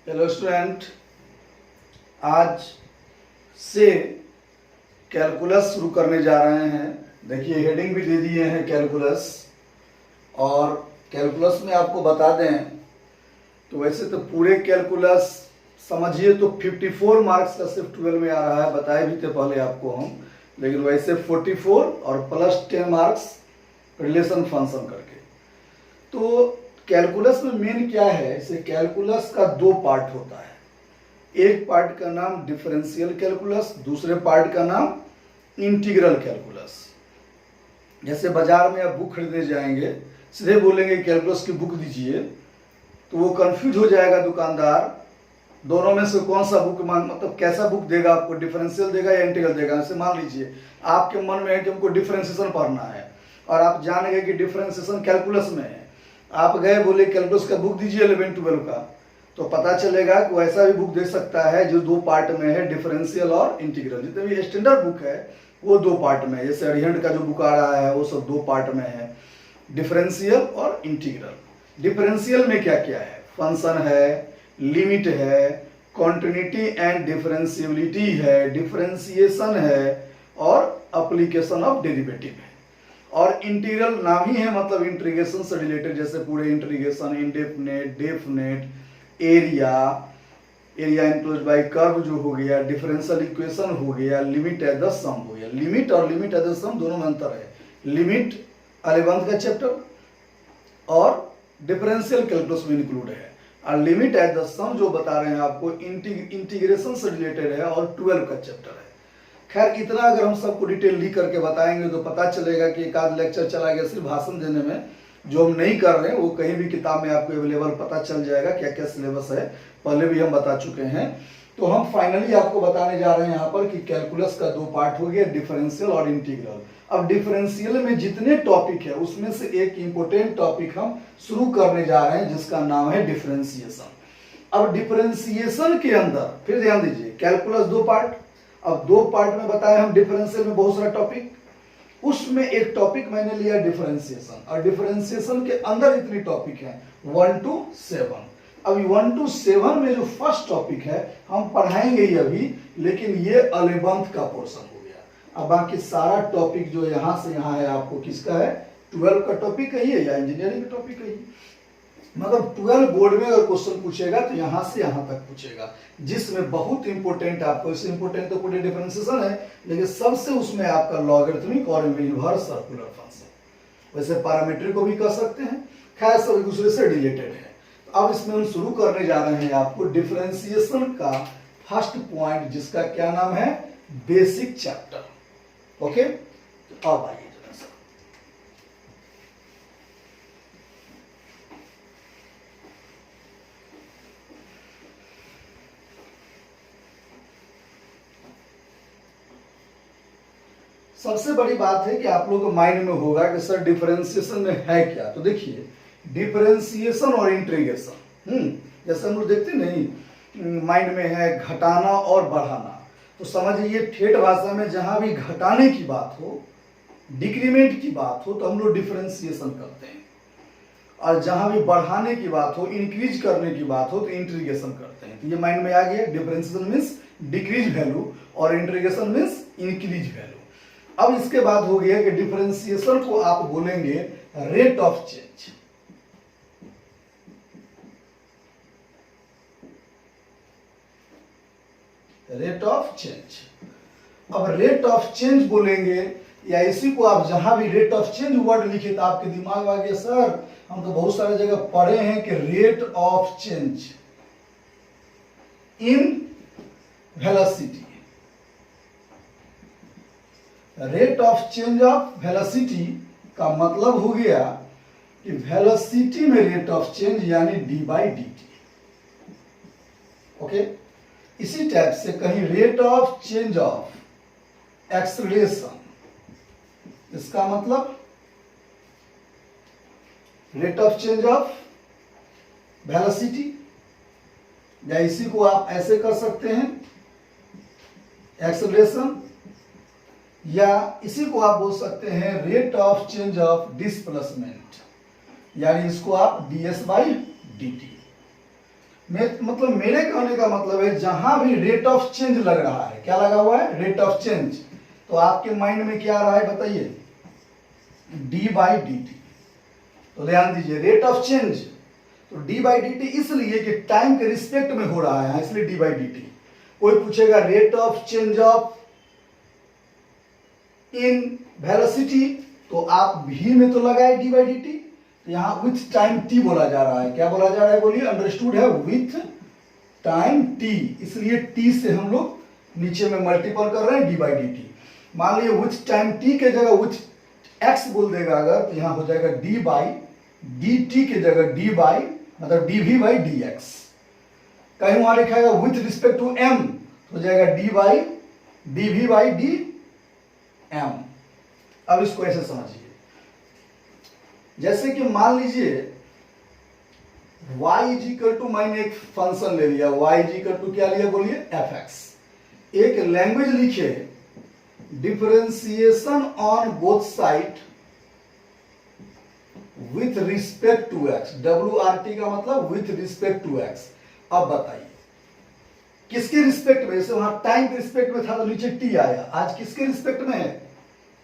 Hello student, आज से calculus शुरू करने जा रहे हैं। देखिए हेडिंग भी दे दिए हैं कैलकुलस। और कैलकुलस में आपको बता दें तो वैसे तो पूरे कैलकुलस समझिए तो 54 मार्क्स का सिर्फ 12 में आ रहा है, बताए भी थे पहले आपको हम। लेकिन वैसे 44 और प्लस 10 मार्क्स रिलेशन फंक्शन करके। तो कैलकुलस में मेन क्या है, इसे कैलकुलस का दो पार्ट होता है। एक पार्ट का नाम डिफरेंशियल कैलकुलस, दूसरे पार्ट का नाम इंटीग्रल कैलकुलस। जैसे बाजार में आप बुक खरीदने जाएंगे, सीधे बोलेंगे कैलकुलस की बुक दीजिए तो वो कंफ्यूज हो जाएगा दुकानदार, दोनों में से कौन सा बुक मतलब कैसा बुक देगा आपको, डिफरेंशियल देगा या इंटीग्रल देगा। जैसे मान लीजिए आपके मन में है कि हमको डिफरेंशिएशन पढ़ना है और आप जान गए कि डिफरेंशिएशन कैलकुलस में है, आप गए बोले कैलकुलस का बुक दीजिए 11-12 का, तो पता चलेगा कि वैसा भी बुक दे सकता है जो दो पार्ट में है, डिफरेंशियल और इंटीग्रल। जितने भी स्टैंडर्ड बुक है वो दो पार्ट में है। जैसे अरिहंत का जो बुक आ रहा है वो सब दो पार्ट में है, डिफरेंशियल और इंटीग्रल। डिफरेंशियल में क्या क्या है, फंक्शन है, लिमिट है, कॉन्टिन्यूटी एंड डिफरेंशियबिलिटी है, डिफरेंशिएशन है और एप्लीकेशन ऑफ डेरिवेटिव है। और इंटीग्रल नाम ही है, मतलब इंटीग्रेशन से रिलेटेड, जैसे पूरे integration, indefinite, definite, area enclosed bye curve जो हो गया, डिफरेंशियल इक्वेशन हो गया, लिमिट एट द सम हो गया। लिमिट और लिमिट एट द सम दोनों में अंतर है। लिमिट 11th का चैप्टर और डिफरेंशियल कैलकुलस में इंक्लूड है, और लिमिट एट द सम जो बता रहे हैं आपको इंटीग्रेशन से रिलेटेड है और 12 का चैप्टर है। खैर इतना अगर हम सबको डिटेल लिख करके बताएंगे तो पता चलेगा कि एक आध लेक्चर चला गया सिर्फ भाषण देने में। जो हम नहीं कर रहे हैं वो कहीं भी किताब में आपको अवेलेबल पता चल जाएगा क्या क्या सिलेबस है, पहले भी हम बता चुके हैं। तो हम फाइनली आपको बताने जा रहे हैं यहाँ पर कि कैलकुलस का दो पार्ट हो गया, डिफरेंशियल और इंटीग्रल। अब डिफरेंशियल में जितने टॉपिक है उसमें से एक इंपोर्टेंट टॉपिक हम शुरू करने जा रहे हैं जिसका नाम है डिफरेंशिएशन। अब डिफरेंशिएशन के अंदर फिर ध्यान दीजिए, कैलकुलस दो पार्ट, अब दो पार्ट में बताया हम, डिफरेंशियल में बहुत सारा टॉपिक, उसमें एक टॉपिक मैंने लिया डिफरेंशिएशन। और डिफरेंशिएशन के अंदर इतनी टॉपिक है 1 to 7। अभी 1 to 7 में जो फर्स्ट टॉपिक है हम पढ़ाएंगे ही अभी, लेकिन ये 11th का पोर्शन हो गया। अब बाकी सारा टॉपिक जो यहां से यहां है आपको किसका है, 12 का टॉपिक है ये, या इंजीनियरिंग का टॉपिक है ये। मतलब 12 बोर्ड में अगर क्वेश्चन पूछेगा तो यहां से यहां तक पूछेगा, जिसमें बहुत इंपोर्टेंट आपको, इससे इंपोर्टेंट तो पूरे डिफरेंशिएशन है, लेकिन सबसे उसमें आपका लॉगरिथमिक और इनवर्स सर्कुलर फंक्शन, वैसे पैरामीट्रिक को भी कह सकते हैं। खैर सब एक दूसरे से रिलेटेड है। तो अब इसमें हम शुरू करने जा रहे हैं आपको डिफरेंशिएशन का फर्स्ट पॉइंट, जिसका क्या नाम है, बेसिक चैप्टर। ओके, तो अब आइए सबसे बड़ी बात है कि आप लोगों को माइंड में होगा कि सर डिफरेंशिएशन में है क्या। तो देखिए डिफरेंशिएशन और इंटीग्रेशन, जैसे हम लोग देखते नहीं माइंड में है घटाना और बढ़ाना, तो समझिए ठेठ भाषा में जहां भी घटाने की बात हो, डिक्रीमेंट की बात हो, तो हम लोग डिफरेंशिएशन करते हैं, और जहां भी बढ़ाने की बात हो, इंक्रीज करने की बात हो, तो इंटीग्रेशन करते हैं। तो ये माइंड में आ गया, डिफरेंशिएशन मीन्स डिक्रीज वैल्यू और इंटीग्रेशन मीन्स इंक्रीज वैल्यू। अब इसके बाद हो गया कि डिफरेंशिएशन को आप बोलेंगे rate of change. Rate of change. अब रेट ऑफ चेंज बोलेंगे, या इसी को आप जहां भी रेट ऑफ चेंज वर्ड लिखे तो आपके दिमाग में आ गया सर हम तो बहुत सारे जगह पढ़े हैं कि rate of change in velocity. Rate of change of velocity का मतलब हो गया कि वेलोसिटी में रेट ऑफ चेंज यानी d/dt। ओके, इसी टाइप से कहीं rate of change of acceleration, इसका मतलब rate of change of velocity, या इसी को आप ऐसे कर सकते हैं एक्सेलरेशन, या इसी को आप बोल सकते हैं rate of change of displacement, यानी इसको आप ds/dt। मतलब मेरे कहने का मतलब है जहां भी रेट ऑफ चेंज लग रहा है, क्या लगा हुआ है, रेट ऑफ चेंज, तो आपके माइंड में क्या आ रहा है बताइए, डी बाई डी टी। तो ध्यान दीजिए रेट ऑफ चेंज, तो डी बाई डी टी इसलिए कि टाइम के रिस्पेक्ट में हो रहा है, इसलिए डी बाई डी टी। कोई पूछेगा rate of change of in velocity, तो आप भी में तो लगाए डी बाई डी टी, तो यहां विथ टाइम टी बोला जा रहा है, क्या बोला जा रहा है बोलिए, अंडरस्टूड है, विथ टाइम टी, इसलिए टी से हम लोग नीचे में मल्टीपल कर रहे हैं डी बाई डी टी। मान लीजिए विथ टाइम टी के जगह विथ एक्स बोल देगा अगर, तो यहां हो जाएगा डी बाई डी टी के जगह डी बाई मतलब d we by D x. कहीं वहां लिखा है विथ रिस्पेक्ट टू एम, तो हो जाएगा d by d we by d m. अब इसको ऐसे समझिए, जैसे कि मान लीजिए y इज इक्वल टू, मैंने एक फंक्शन ले लिया, y इज इक्वल टू क्या लिया बोलिए, एफ एक्स। एक लैंग्वेज लिखे, differentiation on both side with respect to x, WRT का मतलब विथ रिस्पेक्ट टू एक्स। अब बताइए किसके रिस्पेक्ट में, जैसे वहां टाइम के रिस्पेक्ट में था तो नीचे टी आया, आज किसके रिस्पेक्ट में है,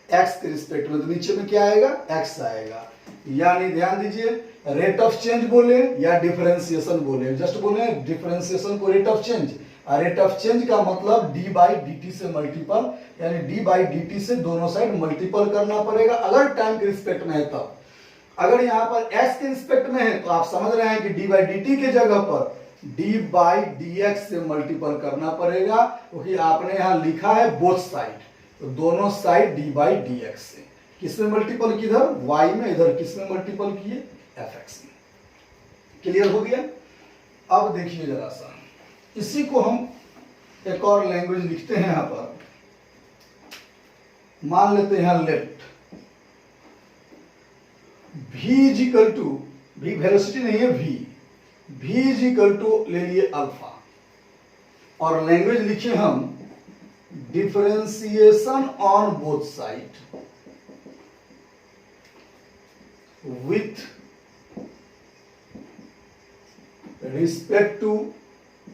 एक्स के रिस्पेक्ट में, तो नीचे में क्या आएगा, एक्स आएगा। यानी ध्यान दीजिए रेट ऑफ चेंज बोले या डिफरेंशिएशन बोले, जस्ट बोले डिफरेंशिएशन को रेट ऑफ चेंज, और रेट ऑफ चेंज का मतलब डी बाई डी टी से मल्टीपल, यानी डी बाई डी टी से दोनों साइड मल्टीपल करना पड़ेगा अगर टाइम के रिस्पेक्ट में है तब। अगर यहां पर एक्स के रिस्पेक्ट में है तो आप समझ रहे हैं कि डी बाई डी टी के जगह पर डी बाई डी एक्स से मल्टीपल करना पड़ेगा, क्योंकि आपने यहां लिखा है बोथ साइड, तो दोनों side D by D x से। किसमें मल्टीपल किधर, y में, इधर किसमें मल्टीपल किए, एफ एक्स में। क्लियर हो गया। अब देखिए जरा सा, इसी को हम एक और लैंग्वेज लिखते हैं यहां पर, मान लेते हैं let v is equal to, v velocity नहीं है, v इज इक्वल टू ले लिए अल्फा, और लैंग्वेज लिखे हम differentiation on both side with respect to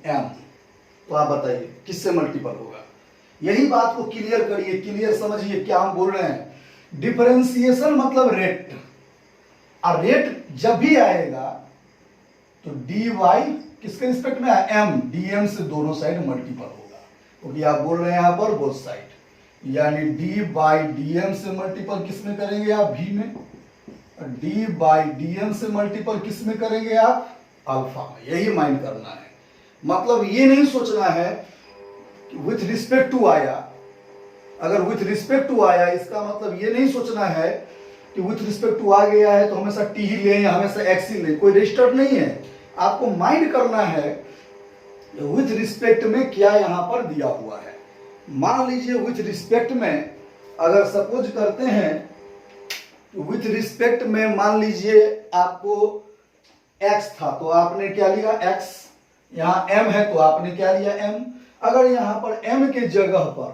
m. तो आप बताइए किससे मल्टीपल होगा, यही बात को क्लियर करिए, क्लियर समझिए क्या हम बोल रहे हैं। डिफरेंशिएशन मतलब रेट, और रेट जब भी आएगा तो डी वाई किसके रिस्पेक्ट में, एम, डी एम से दोनों साइड मल्टीपल होगा, क्योंकि आप बोल रहे हैं यहां पर बोथ साइड, यानी डी बाई डी एम से मल्टीपल किस में करेंगे आप, भी में, डी बाई डी एम से मल्टीपल किस में करेंगे आप, अल्फा में। यही माइंड करना है, मतलब ये नहीं सोचना है कि विथ रिस्पेक्ट टू आया, अगर विथ रिस्पेक्ट टू आया इसका मतलब ये नहीं सोचना है कि विथ रिस्पेक्ट टू आ गया है तो हमेशा टी ही लें या हमेशा एक्स ही लें, कोई रजिस्टर नहीं है। आपको माइंड करना है विथ रिस्पेक्ट में क्या यहां पर दिया हुआ है। मान लीजिए विथ रिस्पेक्ट में अगर सपोज करते हैं, विथ रिस्पेक्ट में मान लीजिए आपको x था तो आपने क्या लिया x, यहां m है तो आपने क्या लिया m। अगर यहां पर m के जगह पर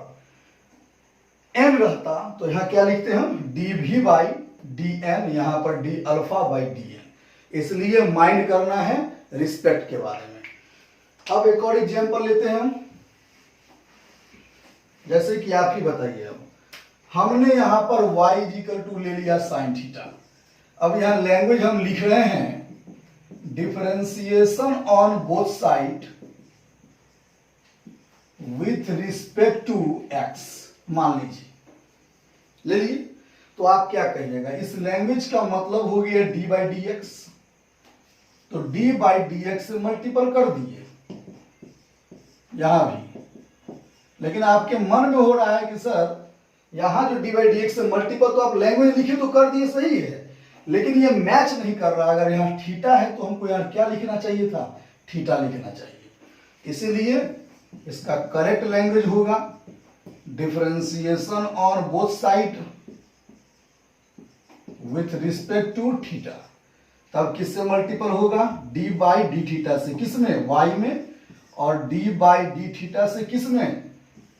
m रहता तो यहां क्या लिखते हम, d we by d m, यहां पर d alpha by d m. इसलिए माइंड करना है रिस्पेक्ट के बारे में। अब एक और एग्जांपल लेते हैं हम, जैसे कि आप ही बताइए, अब हमने यहां पर y इज इक्वल टू ले लिया साइन थीटा। अब यहां लैंग्वेज हम लिख रहे हैं differentiation on both side with respect to x, मान लीजिए ले लीजिए, तो आप क्या कहिएगा, इस लैंग्वेज का मतलब हो गया डी बाई डी एक्स, तो डी बाई डी एक्स से मल्टीपल कर दिए यहां भी, लेकिन आपके मन में हो रहा है कि सर यहां जो डी बाई डी एक्स से मल्टीपल, तो आप लैंग्वेज लिखे तो कर दिए सही है, लेकिन ये मैच नहीं कर रहा। अगर यहां थीटा है तो हमको यहां क्या लिखना चाहिए था, थीटा लिखना चाहिए। इसीलिए इसका करेक्ट लैंग्वेज होगा differentiation on both side with respect to theta. तब किससे मल्टीपल होगा, डी बाई डी थीटा से, किसमें, वाई में, और डी बाई डी थीटा से किसमें,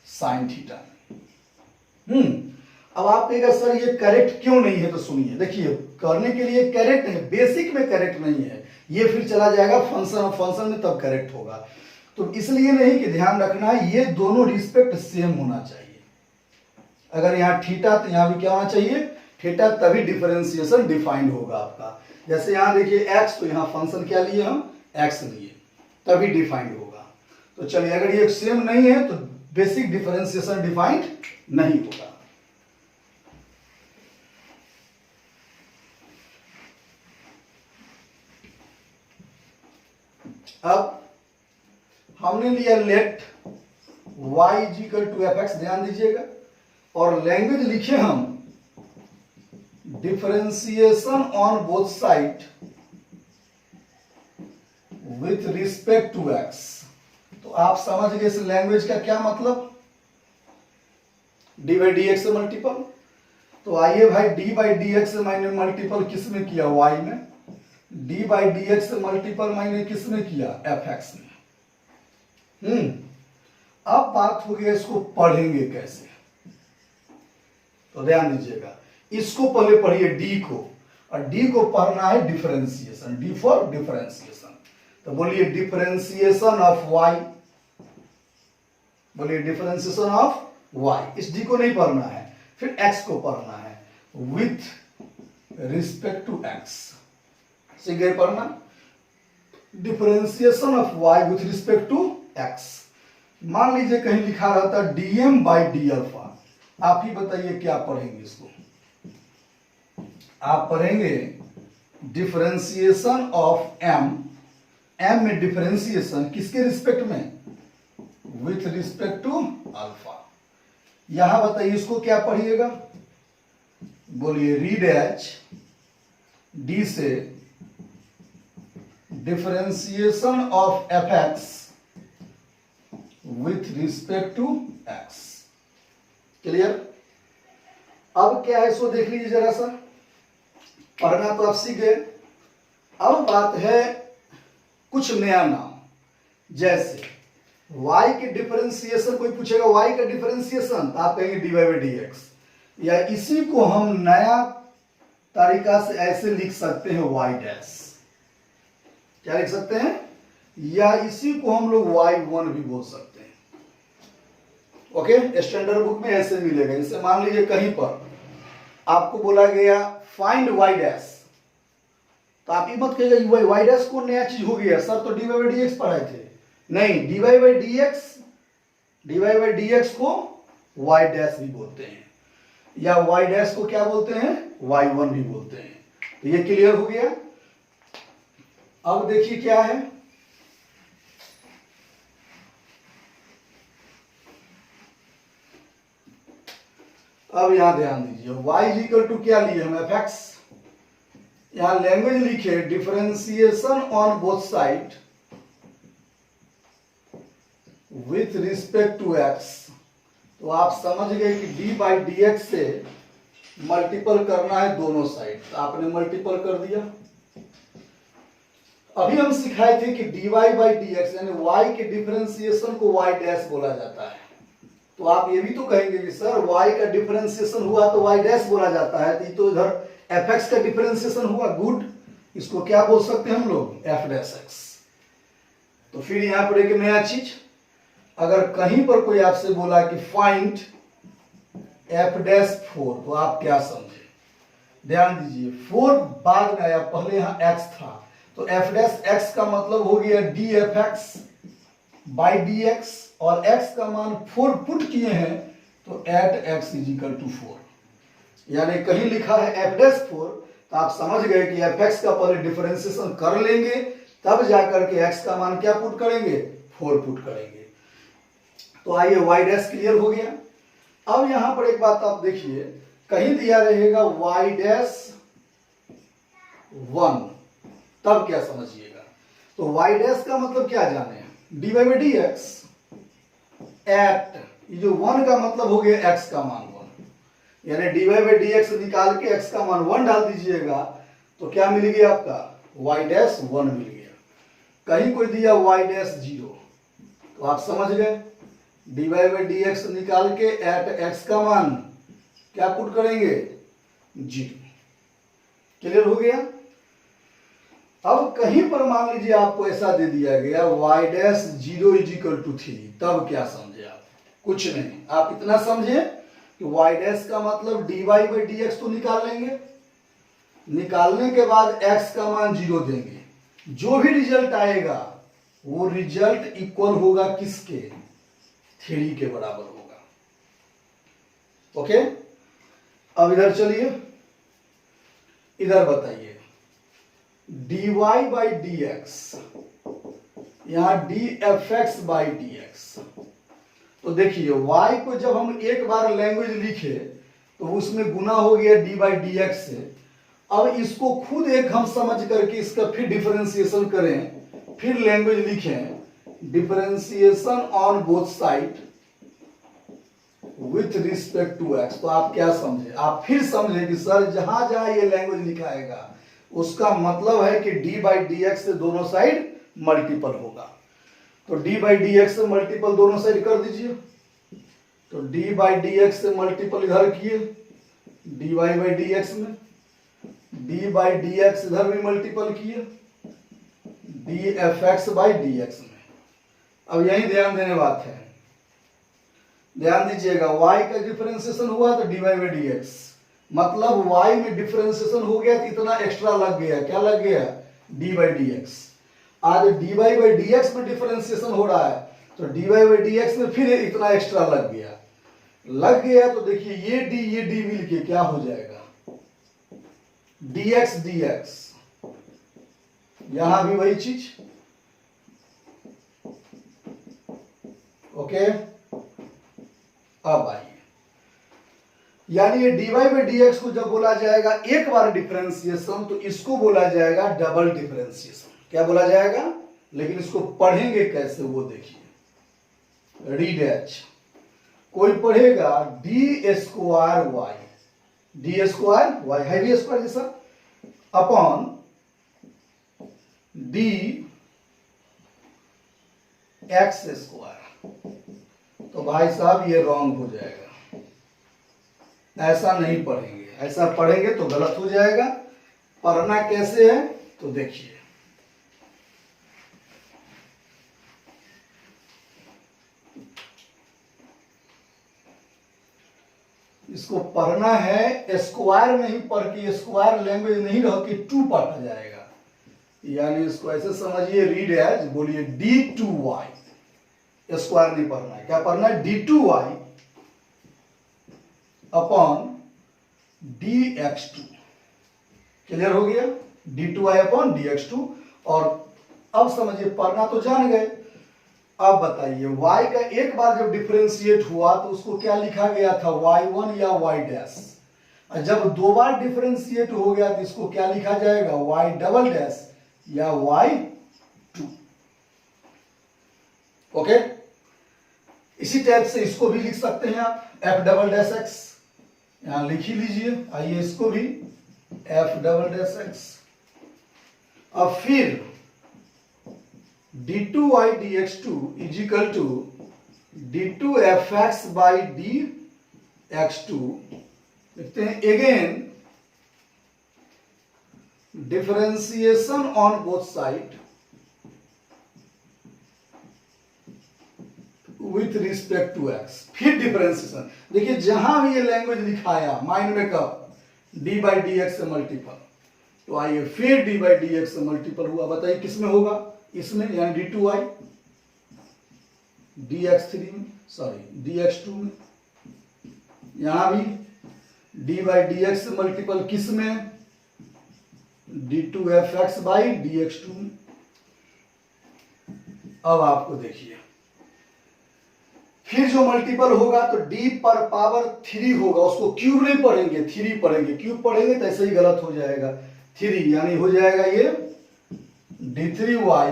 साइन थीटा। अब आप कहेगा सर ये करेक्ट क्यों नहीं है, तो सुनिए, देखिए करने के लिए करेक्ट है, बेसिक में करेक्ट नहीं है, ये फिर चला जाएगा फंक्शन, और फंक्शन में तब करेक्ट होगा। तो इसलिए नहीं कि ध्यान रखना है ये दोनों रिस्पेक्ट सेम होना चाहिए। अगर यहाँ थीटा तो यहाँ भी क्या होना चाहिए, थीटा, तभी डिफरेंशिएशन डिफाइंड होगा आपका। जैसे यहाँ देखिए एक्स, तो यहाँ फंक्शन क्या लिए हम, एक्स लिए, तभी डिफाइंड होगा। तो चलिए अगर ये सेम नहीं है तो बेसिक डिफरेंशिएशन डिफाइंड नहीं होगा। अब हमने लिया let y is equal to f x, ध्यान दीजिएगा, और लैंग्वेज लिखे हम differentiation on both side with respect to x। तो आप समझ गए इस लैंग्वेज का क्या मतलब, डी बाई डी एक्स से मल्टीपल। तो आइए भाई डी बाई डी एक्स से मैंने मल्टीपल किस में किया, y में, डी बाई डी एक्स से मल्टीपल मैंने किस में किया, एफ एक्स में। अब बात हो गई इसको पढ़ेंगे कैसे, तो ध्यान दीजिएगा, इसको पहले पढ़िए डी को, और डी को पढ़ना है डिफरेंशिएशन, डी फॉर डिफरेंशिएशन। तो बोलिए डिफरेंशिएशन ऑफ y, बोलिए डिफरेंशिएशन ऑफ y, इस डी को नहीं पढ़ना है, फिर x को पढ़ना है विथ रिस्पेक्ट टू x, सीख गए पढ़ना, differentiation of y with respect to x। मान लीजिए कहीं लिखा रहता dm बाई डी अल्फा, आप ही बताइए क्या पढ़ेंगे इसको, आप पढ़ेंगे डिफरेंशिएशन ऑफ m, m में डिफरेंशिएशन किसके रिस्पेक्ट में, विथ रिस्पेक्ट टू अल्फा। यहां बताइए इसको क्या पढ़िएगा, बोलिए रीड एच डी से differentiation of f x with respect to x. Clear. अब क्या है इसको देख लीजिए जरा सा, पढ़ना तो आप सीख गए। अब बात है कुछ नया नाम, जैसे y के डिफरेंशिएशन, कोई पूछेगा y का डिफरेंशिएशन, तो आप कहेंगे d y by D x, या इसी को हम नया तरीका से ऐसे लिख सकते हैं y डैश, क्या लिख सकते हैं, या इसी को हम लोग y1 भी बोल सकते हैं। ओके, स्टैंडर्ड बुक में ऐसे मिलेगा। जैसे मान लीजिए कहीं पर आपको बोला गया फाइंड y डैश, तो आप ये मत कहिएगा y डैश को नया चीज हो गया सर, तो d y by D x पढ़ाए थे, नहीं, d y by D x को y डैश भी बोलते हैं, या y डैश को क्या बोलते हैं, y1 भी बोलते हैं। तो ये क्लियर हो गया। अब देखिए क्या है, अब यहां ध्यान दीजिए, y इज इक्वल टू क्या लिए हम, एफ एक्स, यहां लैंग्वेज लिखे differentiation on both side with respect to x। तो आप समझ गए कि d बाई डी एक्स से मल्टीपल करना है दोनों साइड, तो आपने मल्टीपल कर दिया। अभी हम सिखाए थे कि dy बाई डी एक्स यानी y के डिफरेंशिएशन को y डैश बोला जाता है। तो आप ये भी तो कहेंगे कि सर y का डिफरेंशिएशन हुआ तो y डैश बोला जाता है, तो ये तो इधर fx का डिफरेंशिएशन हुआ, गुड, इसको क्या बोल सकते हैं हम लोग, f डैश x। तो फिर यहां पर एक नया चीज, अगर कहीं पर कोई आपसे बोला कि फाइंड f डैश 4, तो आप क्या समझे, ध्यान दीजिए 4 बाद में आया, पहले यहां x था, तो f डैश x का मतलब हो गया d f x by D x, और x का मान 4 पुट किए हैं, तो at x is equal to 4, यानी कहीं लिखा है f डैश 4, तो आप समझ गए कि एफ एक्स का पहले डिफरेंशिएशन कर लेंगे, तब जाकर के x का मान क्या पुट करेंगे, 4 पुट करेंगे। तो आइए y डैश क्लियर हो गया। अब यहां पर एक बात आप देखिए, कहीं दिया रहेगा y डैश 1, तब क्या समझिएगा, तो y डैश का मतलब क्या जाने, d y by D x at, ये जो 1 का मतलब हो गया x का मान 1, यानी d y by D x निकाल के x का मान 1 डाल दीजिएगा, तो क्या मिल गया आपका, y डैश 1 मिल गया। कहीं कोई दिया y डैश 0, तो आप समझ गए d y by D x निकाल के एट x का मान क्या पुट करेंगे, 0। क्लियर हो गया। अब कहीं पर मान लीजिए आपको ऐसा दे दिया गया y dash 0 is equal to 3, तब क्या समझे आप, कुछ नहीं, आप इतना समझे कि y डैश का मतलब dy बाई dx तो निकाल लेंगे, निकालने के बाद x का मान 0 देंगे, जो भी रिजल्ट आएगा वो रिजल्ट इक्वल होगा किसके, 3 के बराबर होगा। ओके, अब इधर चलिए, इधर बताइए dy बाई dx, यहां dfx बाई dx। तो देखिए y को जब हम एक बार लैंग्वेज लिखे तो उसमें गुना हो गया d बाई dx से। अब इसको खुद एक हम समझ करके इसका फिर डिफरेंशिएशन करें, फिर लैंग्वेज लिखें, differentiation on both side with respect to x। तो आप क्या समझे, आप फिर समझे कि सर जहां जहां ये लैंग्वेज लिखाएगा उसका मतलब है कि d बाई dx से दोनों साइड मल्टीपल होगा। तो d बाई dx से मल्टीपल दोनों साइड कर दीजिए। तो d बाई dx से मल्टीपल इधर किए dy बाई dx में, d बाई dx इधर भी मल्टीपल किए dfx बाई dx में। अब यही ध्यान देने बात है, ध्यान दीजिएगा, y का डिफरेंशिएशन हुआ तो dy बाई dx, मतलब y में डिफरेंशिएशन हो गया तो इतना एक्स्ट्रा लग गया, क्या लग गया, d बाई dx। आज dy बाई dx में डिफरेंशिएशन हो रहा है तो dy बाई dx में फिर इतना एक्स्ट्रा लग गया तो देखिए ये d मिलके क्या हो जाएगा, dx dx, यहां भी वही चीज। ओके, अब आइए, यानी ये dy बाई dx को जब बोला जाएगा एक बार डिफरेंशिएशन तो इसको बोला जाएगा डबल डिफरेंशिएशन। क्या बोला जाएगा, लेकिन इसको पढ़ेंगे कैसे वो देखिए। रीड एच, कोई पढ़ेगा डी स्क्वायर वाई, हैवी स्क्वायर जैसा, अपॉन डी एक्स स्क्वायर। तो भाई साहब ये रॉन्ग हो जाएगा, ऐसा नहीं पढ़ेंगे, ऐसा पढ़ेंगे तो गलत हो जाएगा। पढ़ना कैसे है तो देखिए, इसको पढ़ना है स्क्वायर में ही पढ़ के, स्क्वायर लैंग्वेज नहीं रह के टू पढ़ा जाएगा। यानी इसको ऐसे समझिए, रीड एज, बोलिए d2y, स्क्वायर नहीं पढ़ना है, क्या पढ़ना है, d2y अपॉन dx2। क्लियर हो गया, d2y अपॉन dx2। और अब समझिए, पढ़ना तो जान गए, अब बताइए y का एक बार जब डिफरेंशिएट हुआ तो उसको क्या लिखा गया था, y1 या y डैश। जब दो बार डिफरेंशिएट हो गया तो इसको क्या लिखा जाएगा, y डबल डैश या y2। ओके, इसी टाइप से इसको भी लिख सकते हैं आप, f डबल डैश x, यहां लिख ही लीजिए। आइए इसको भी f डबल डैश x। अब फिर d2y dx2 is equal to d2fx by dx2। लिखते हैं again, differentiation on both side with respect to x। फिर डिफरेंशिएशन, देखिए जहां भी ये लैंग्वेज लिखाया माइंड में कब, d बाई dx से मल्टीपल। तो आइए फिर d बाई dx से मल्टीपल हुआ, बताइए किसमें होगा, इसमें, यानी d2y dx3 में, सॉरी dx2 में। यहां भी d बाई dx से मल्टीपल किसमें, d2fx बाई dx2 में। अब आपको देखिए, फिर जो मल्टीपल होगा तो d पर पावर 3 होगा, उसको क्यूब नहीं पढ़ेंगे, 3 पढ़ेंगे, क्यूब पढ़ेंगे तो ऐसे ही गलत हो जाएगा। 3 यानी हो जाएगा ये d3y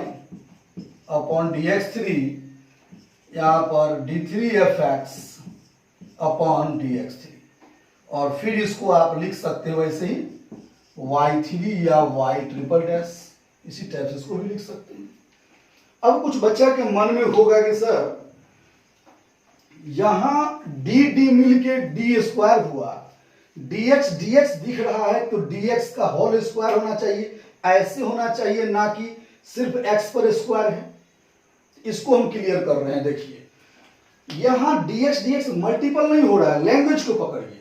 अपॉन dx3, यहां पर d3fx अपॉन dx3। और फिर इसको आप लिख सकते हो वैसे ही y3 या y ट्रिपल डैश, इसी टाइप से इसको भी लिख सकते हैं। अब कुछ बच्चा के मन में होगा कि सर यहां डी मिलके डी स्क्वायर हुआ, dx dx दिख रहा है तो dx का होल स्क्वायर होना चाहिए, ऐसे होना चाहिए, ना कि सिर्फ x पर स्क्वायर है। इसको हम क्लियर कर रहे हैं। देखिए यहां dx dx मल्टीपल नहीं हो रहा है, लैंग्वेज को पकड़िए।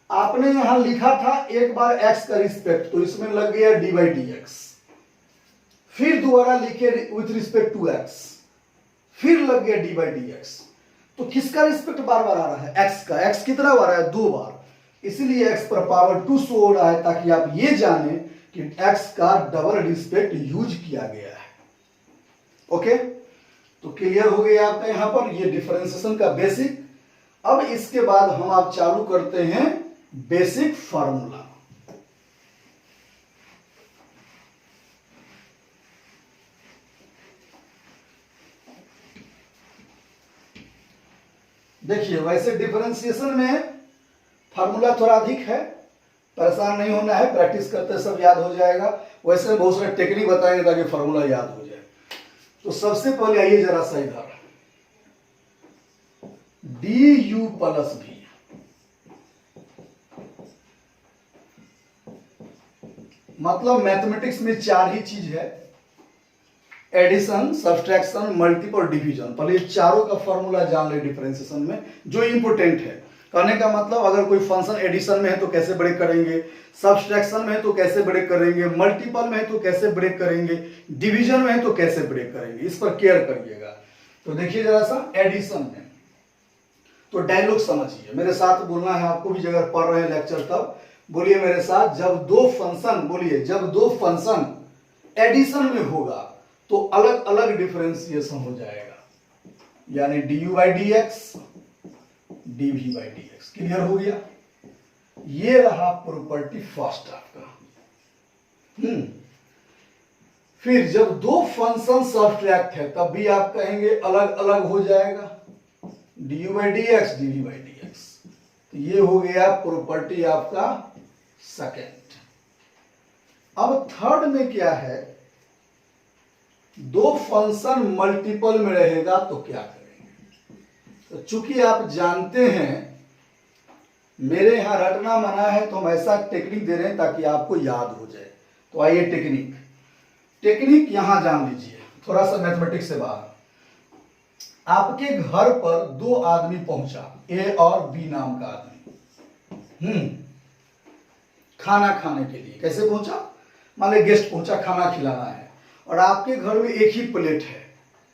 आपने यहां लिखा था एक बार x का रिस्पेक्ट, तो इसमें लग गया dy dx, फिर दोबारा लिखे विथ रिस्पेक्ट टू x, फिर लग गया dy dx। तो किसका रिस्पेक्ट बार बार आ रहा है? x का। x कितना बार आया? 2 बार, इसीलिए x पर पावर 2 शो हो रहा है, ताकि आप ये जाने कि x का डबल रिस्पेक्ट यूज किया गया है। ओके, तो क्लियर हो गया आपका यहां पर ये डिफरेंशिएशन का बेसिक। अब इसके बाद हम आप चालू करते हैं बेसिक फार्मूला। देखिए वैसे डिफरेंशिएशन में फार्मूला थोड़ा अधिक है, परेशान नहीं होना है, प्रैक्टिस करते सब याद हो जाएगा। वैसे बहुत सारे टेक्निक बताएंगे ताकि फार्मूला याद हो जाए। तो सबसे पहले आइए जरा सा इधर, डी यू प्लस भी, मतलब मैथमेटिक्स में 4 ही चीज है, एडिशन, सब्सट्रैक्शन, मल्टीपल, डिवीजन। पहले ये चारों का फॉर्मूला जान ले डिफरेंशिएशन में, जो इंपोर्टेंट है। कहने का मतलब अगर कोई फंक्शन एडिशन में है तो कैसे ब्रेक करेंगे, सब्सट्रैक्शन में है तो कैसे ब्रेक करेंगे, मल्टीपल में है तो कैसे ब्रेक करेंगे, डिवीजन में है तो कैसे ब्रेक करेंगे, इस पर केयर करिएगा। तो देखिए जरा सा एडिशन में, तो डायलॉग समझिए, मेरे साथ बोलना है आपको भी, अगर पढ़ रहे हैं लेक्चर तब बोलिए मेरे साथ। जब दो फंक्शन, बोलिए जब दो फंक्शन एडिशन में होगा तो अलग अलग डिफरेंशिएशन हो जाएगा, यानी d you by D x, d we by D x. Clear हो गया? ये रहा प्रॉपर्टी फर्स्ट आपका। फिर जब दो फंक्शन सब्ट्रैक्ट है तब भी आप कहेंगे अलग अलग हो जाएगा, d you by D x, d we by D x. तो ये हो गया प्रॉपर्टी आपका सेकेंड। अब थर्ड में क्या है, दो फंक्शन मल्टीपल में रहेगा तो क्या करेंगे। तो चूंकि आप जानते हैं मेरे यहां रटना मना है, तो हम ऐसा टेक्निक दे रहे हैं ताकि आपको याद हो जाए। तो आइए टेक्निक यहां जान लीजिए, थोड़ा सा मैथमेटिक्स से बाहर। आपके घर पर 2 आदमी पहुंचा, ए और बी नाम का आदमी, खाना खाने के लिए। कैसे पहुंचा? मान लीजिए गेस्ट पहुंचा, खाना खिलाना है, और आपके घर में एक ही प्लेट है।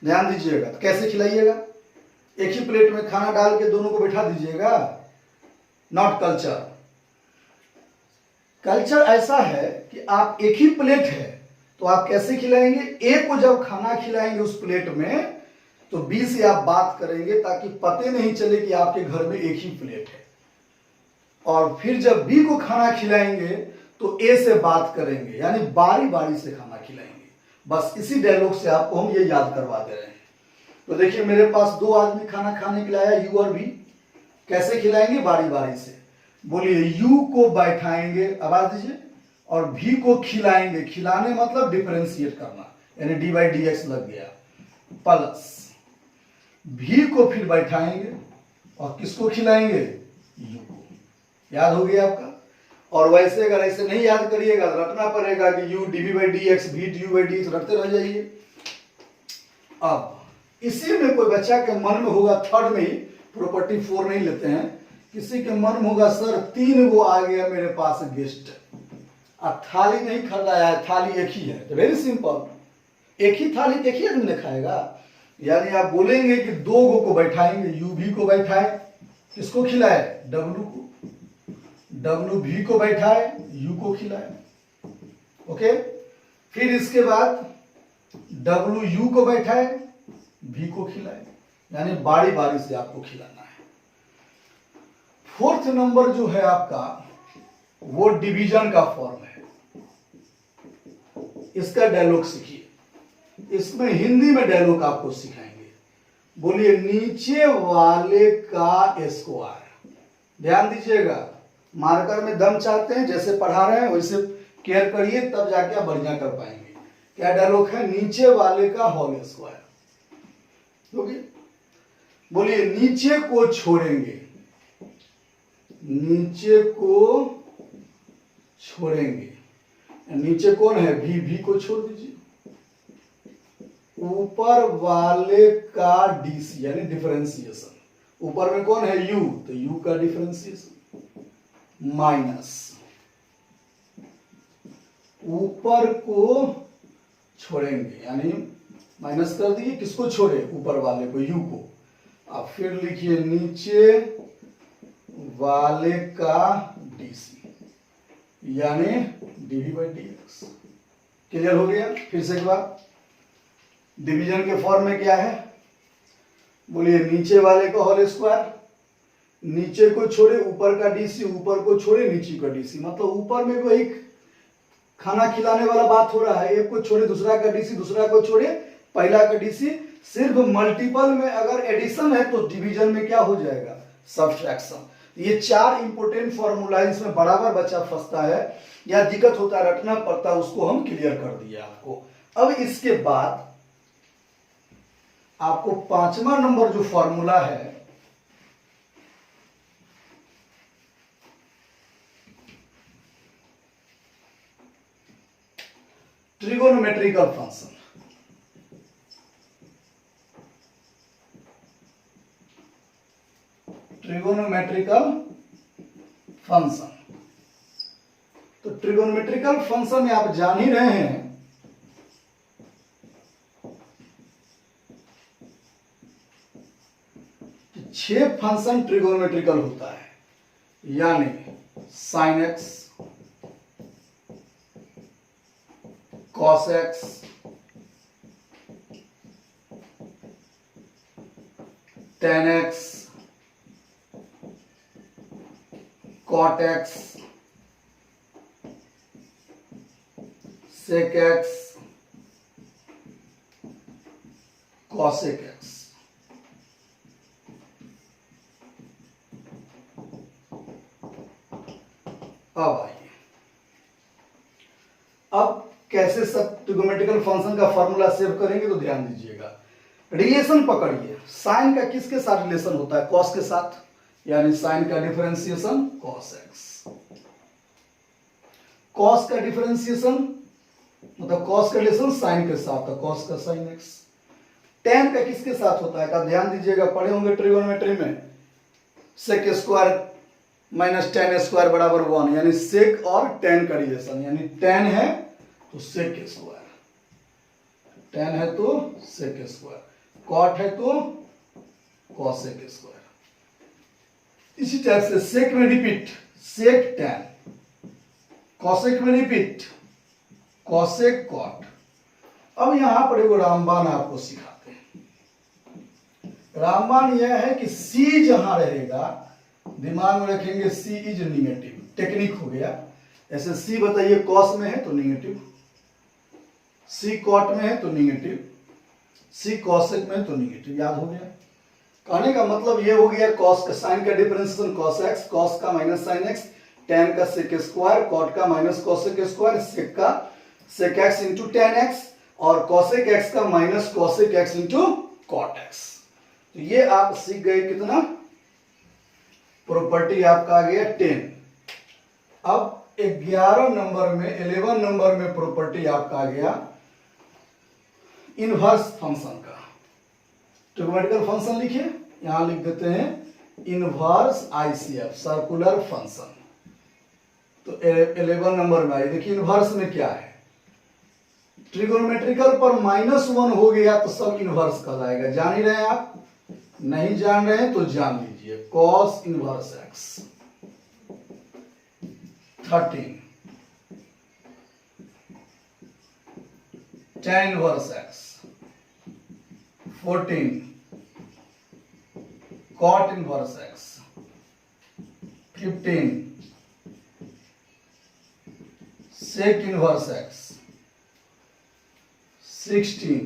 ध्यान दीजिएगा, तो कैसे खिलाइएगा? एक ही प्लेट में खाना डाल के दोनों को बैठा दीजिएगा? Not culture. कल्चर ऐसा है कि आप एक ही प्लेट है तो आप कैसे खिलाएंगे? ए को जब खाना खिलाएंगे उस प्लेट में, तो बी से आप बात करेंगे ताकि पते नहीं चले कि आपके घर में एक ही प्लेट है। और फिर जब बी को खाना खिलाएंगे तो ए से बात करेंगे, यानी बारी बारी से खाना खिलाएंगे। बस इसी डायलॉग से आपको हम ये याद करवा दे रहे हैं। तो देखिए मेरे पास 2 आदमी खाना खाने के लिए आया, यू और भी। कैसे खिलाएंगे? बारी बारी से। बोलिए यू को बैठाएंगे, आवाज दीजिए, और भी को खिलाएंगे। खिलाने मतलब डिफरेंशिएट करना, यानी डी बाई डी एक्स लग गया, प्लस भी को फिर बैठाएंगे और किसको खिलाएंगे? यू को। याद हो गया आपका? और वैसे अगर ऐसे नहीं याद करिएगा तो रटना पड़ेगा कि U D we by D X, V D you by D X, रटते रह जाइए। अब इसी में कोई बच्चा के मन में होगा, थर्ड में ही, प्रॉपर्टी 4 नहीं लेते हैं, किसी के मन में होगा सर 3 गो आ गया मेरे पास गेस्ट, अब थाली नहीं खरीदाया है, थाली एक ही है। तो वेरी सिंपल, एक ही थाली एक ही आदमी ने खाएगा। यानी आप बोलेंगे कि 2 गो को बैठाएंगे, यू भी को बैठाए, किसको खिलाए? डब्लू को। डब्लू भी को बैठाए, यू को खिलाए। ओके, फिर इसके बाद डब्लू यू को बैठाए, भी को खिलाए, यानी बारी बारी से आपको खिलाना है। 4th नंबर जो है आपका वो डिवीजन का फॉर्म है। इसका डायलॉग सीखिए, इसमें हिंदी में डायलॉग आपको सिखाएंगे। बोलिए नीचे वाले का स्क्वायर। ध्यान दीजिएगा, मार्कर में दम चाहते हैं, जैसे पढ़ा रहे हैं वैसे केयर करिए, तब जाके आप बढ़िया कर पाएंगे। क्या डायलॉग है? नीचे वाले का होल स्क्वायर। बोलिए नीचे को छोड़ेंगे, नीचे को छोड़ेंगे। नीचे कौन है? भी को छोड़ दीजिए। ऊपर वाले का डीसी यानी डिफरेंशिएशन, ऊपर में कौन है? u, तो u का डिफरेंशिएशन माइनस ऊपर को छोड़ेंगे यानी माइनस कर दिए। किसको छोड़े? ऊपर वाले को, u को। अब फिर लिखिए नीचे वाले का डीसी यानी dv/dx। क्लियर हो गया? फिर से एक बार, डिवीजन के फॉर्म में क्या है? बोलिए नीचे वाले का होल स्क्वायर, नीचे को छोड़े ऊपर का डीसी, ऊपर को छोड़े नीचे का डीसी। मतलब ऊपर में वही खाना खिलाने वाला बात हो रहा है, एक को छोड़े दूसरा का डीसी, दूसरा को छोड़े पहला का डीसी। सिर्फ मल्टीपल में अगर एडिशन है तो डिवीजन में क्या हो जाएगा? सब्ट्रैक्शन। ये 4 इंपोर्टेंट फॉर्मूला इसमें बराबर बच्चा फंसता है या दिक्कत होता है, रटना पड़ता है, उसको हम क्लियर कर दिए आपको। अब इसके बाद आपको 5वां नंबर जो फॉर्मूला है ट्रिगोनोमेट्रिकल फंक्शन। ट्रिगोनोमेट्रिकल फंक्शन, तो ट्रिगोनोमेट्रिकल फंक्शन में आप जान ही रहे हैं कि 6 फंक्शन ट्रिगोनोमेट्रिकल होता है, यानी sine x, cos x, tan x, cot x, sec x, cosec x. अब आइए, अब कैसे सब ट्रिगोनोमेट्रिकल फंक्शन का फॉर्मूला सेव करेंगे तो ध्यान दीजिएगा। रिलेशन पकड़िए, साइन का किसके साथ रिलेशन होता है? कॉस के साथ, यानी साइन का डिफरेंशिएशन कॉस एक्स। कॉस का डिफरेंशिएशन मतलब कॉस का रिलेशन साइन के साथ है, कॉस का साइन एक्स। टेन का किसके साथ होता है? का ध्यान दीजिएगा, पढ़े होंगे ट्रिगोनोमेट्री में, sec square minus tan square बराबर 1, यानी सेक और टेन का रिलेशन, यानी टेन है तो सेक स्क्वायर, टेन है तो सेक स्क्वायर, कॉट है तो कॉसेक स्क्वायर। इसी तरह से सेक में रिपीट सेक टेन, कॉसेक में रिपीट कॉसेक कॉट। अब यहां पर एगो रामबान आपको सिखाते हैं। रामबान यह है कि सी जहां रहेगा दिमाग में रखेंगे सी इज निगेटिव, टेक्निक हो गया। ऐसे सी बताइए कॉस में है तो निगेटिव, सी कॉट में है तो निगेटिव, सी कॉसेक में है तो निगेटिव। याद हो गया? कहने का मतलब ये हो गया, कॉस का साइन का डिफरेंशिएशन कॉस एक्स, कॉस का माइनस साइन एक्स, टेन का सेक स्क्वायर, कॉट का माइनस कॉसेक स्क्वायर, सेक का sec x into tan x, और कॉसेक एक्स का minus cosec x into cot x. तो ये आप सीख गए कितना? प्रॉपर्टी आपका आ गया 10। अब 11 नंबर में 11 नंबर में प्रॉपर्टी आपका आ गया इनवर्स फंक्शन का। ट्रिगोनोमेट्रिकल फंक्शन लिखिए, यहां लिख देते हैं इनवर्स आईसीएफ, सर्कुलर फंक्शन। तो 11 नंबर में आई। देखिए इनवर्स में क्या है? ट्रिगोनोमेट्रिकल पर -1 हो गया तो सब इनवर्स कहलाएगा। जान ही रहे हैं आप? नहीं जान रहे हैं तो जान लीजिए। Cos inverse x 13, tan inverse x 14, cot inverse x 15, sec inverse x 16,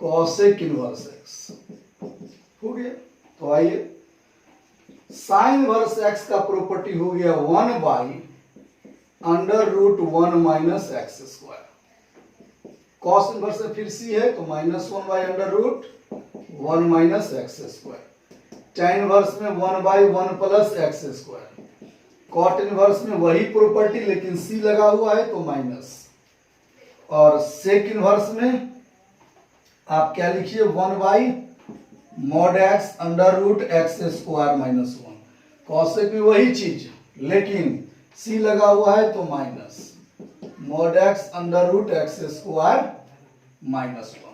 cosec inverse x. हो गया? तो आइए, साइन इनवर्स एक्स का प्रॉपर्टी हो गया 1/√1 minus x square. Cos inverse फिर सी है तो -1/√1 minus x square. tan inverse में 1/1 plus x square, cot inverse में वही प्रॉपर्टी लेकिन c लगा हुआ है तो माइनस, और sec इनवर्स में आप क्या लिखिए 1/mod x under root x square minus 1, cosec भी वही चीज लेकिन c लगा हुआ है तो minus mod x under root x square minus 1।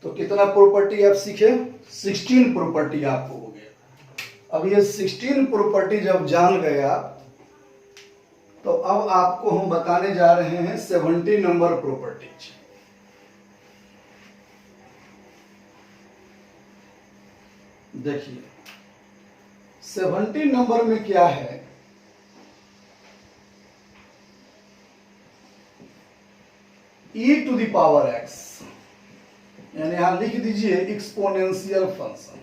तो कितना प्रॉपर्टी आप सीखे? 16 प्रॉपर्टी आपको हो गया। अब ये 16 प्रॉपर्टी जब जान गए आप, तो अब आपको हम बताने जा रहे हैं 70 नंबर प्रॉपर्टीज। देखिए 70 नंबर में क्या है, e to the power x, यानी यहां लिख दीजिए exponential function.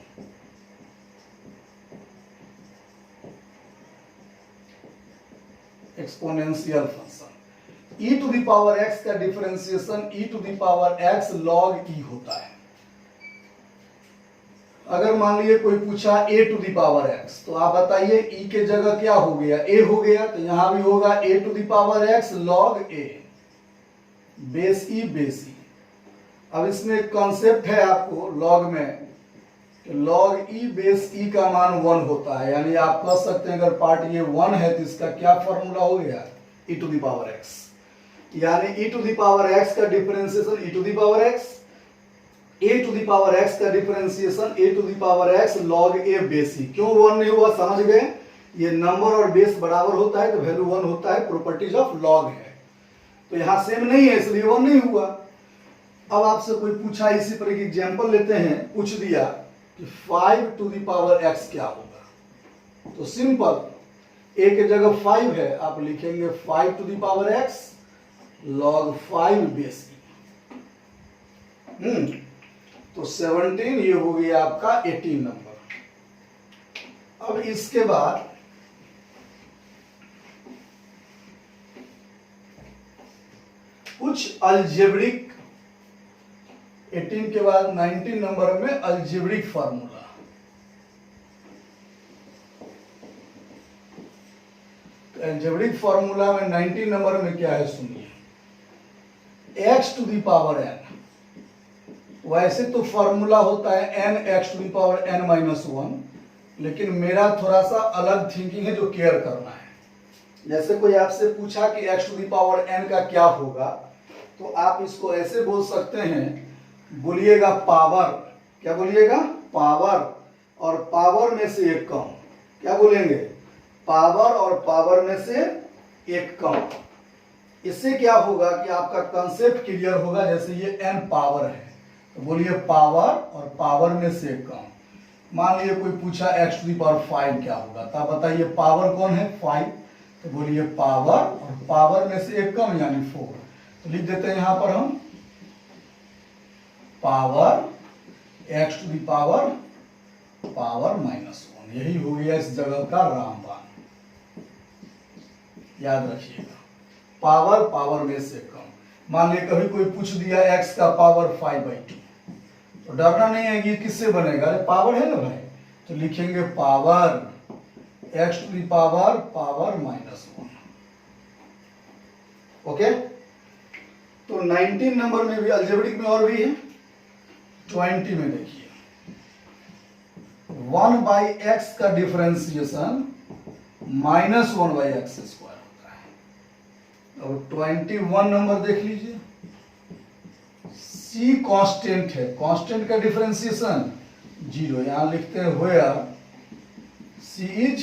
Exponential function e to the power x का differentiation e to the power x log e होता है। अगर मान लीजिए कोई पूछा a to the power x, तो आप बताइए e के जगह क्या हो गया? a हो गया, तो यहां भी होगा a to the power x log a, base e base e. अब इसमें एक कॉन्सेप्ट है आपको लॉग में, लॉग ई बेस ई का मान 1 होता है, यानी आप कह सकते हैं अगर पार्ट ये 1 है तो इसका क्या फॉर्मूला हो गया? e to the power x, यानी e to the power x का differentiation e to the power x, a to the power x का differentiation a to the power x log a base e. क्यों 1 नहीं हुआ समझ गए? ये number और बेस बराबर होता है तो वैल्यू 1 होता है, प्रॉपर्टीज ऑफ लॉग है। तो यहां सेम नहीं है इसलिए 1 नहीं हुआ। अब आपसे कोई पूछा, इसी पर एक एग्जांपल लेते हैं, पूछ दिया कि 5 टू द पावर x क्या होगा, तो सिंपल a के जगह 5 है, आप लिखेंगे 5 to the power x log 5 base e. तो 17 ये हो गया आपका 18 नंबर। अब इसके बाद कुछ अलजेब्रिक, 18 के बाद 19 नंबर में अलजेब्रिक फार्मूला। अलजेब्रिक फार्मूला में 19 नंबर में क्या है सुनिए, x to the power n। वैसे तो फार्मूला होता है n x to the power n minus 1, लेकिन मेरा थोड़ा सा अलग थिंकिंग है जो केयर करना है। जैसे कोई आपसे पूछा कि x to the power n का क्या होगा, तो आप इसको ऐसे बोल सकते हैं, बोलिएगा पावर, क्या बोलिएगा? पावर, और पावर में से एक कम, क्या बोलेंगे? पावर और पावर में से एक कम। इससे क्या होगा कि आपका कंसेप्ट क्लियर होगा। जैसे ये n पावर है, तो बोलिए पावर और पावर में से एक कम। मान लीजिए कोई पूछा x टू द पावर 5 क्या होगा, तो आप बताइए पावर कौन है? 5, तो बोलिए पावर और पावर में से एक कम यानी 4। तो लिख देते हैं यहां पर हम power x to the power minus 1। यही हो गया इस जगह का रामबाण, याद रखिएगा। पावर पावर में से कम। मान लीजिए कभी कोई पूछ दिया x का पावर 5/2, तो डरना नहीं है कि किससे बनेगा, अरे पावर है ना भाई, तो लिखेंगे power x to the power minus 1। Okay, तो 19 नंबर में भी अलजेब्रिक में और भी है। 20 में देखिए 1/x का डिफरेंशिएशन माइनस 1/x स्क्वायर होता है। अब 21 नंबर देख लीजिए, c कांस्टेंट है, कांस्टेंट का डिफरेंशिएशन 0, यहां लिखते हैं वेयर c इज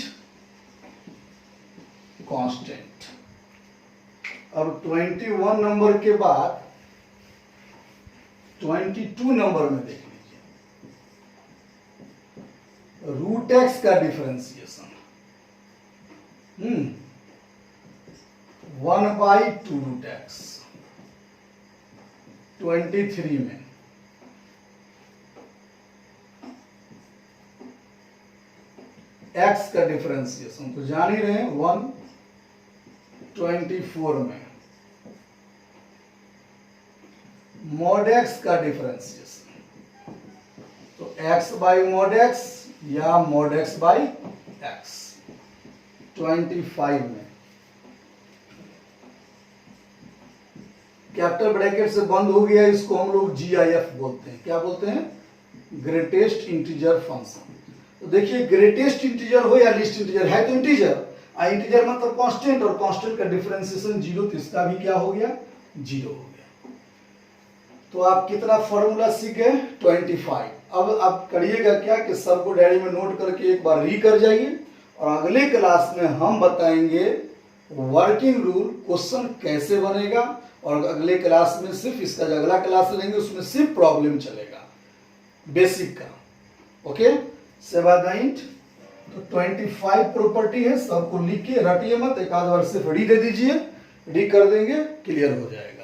कांस्टेंट। अब 21 नंबर के बाद 22 नंबर में देख लीजिए, रूट एक्स का डिफरेंशिएशन 1/2 रूट एक्स। 23 में x का डिफरेंशिएशन तो जान ही रहे हैं 1। 24 में mod x का डिफरेंशिएशन, तो x बाई mod x या mod x बाई एक्स 25 में कैपिटल ब्रैकेट से बंद हो गया, इसको हम लोग GIF बोलते हैं। क्या बोलते हैं? Greatest integer function. तो देखिए ग्रेटेस्ट इंटीजर हो या लीस्ट इंटीजर, है तो इंटीजर, इंटीजर मतलब कांस्टेंट, और कांस्टेंट का डिफरेंशिएशन 0, तो इसका भी क्या हो गया? 0 हो गया। तो आप कितना फॉर्मूला सीख गए? 25। अब आप करिएगा क्या कि सबको डायरी में नोट करके एक बार री कर जाइए, और अगले क्लास में हम बताएंगे वर्किंग रूल, क्वेश्चन कैसे बनेगा, और अगले क्लास में सिर्फ इसका जो अगला क्लास लेंगे उसमें सिर्फ प्रॉब्लम चलेगा बेसिक का। ओके 7 तो 25 प्रॉपर्टी है, सबको लिख के रटिए मत, एक आध बार सिर्फ री दे दीजिए, री कर देंगे, क्लियर हो जाएगा।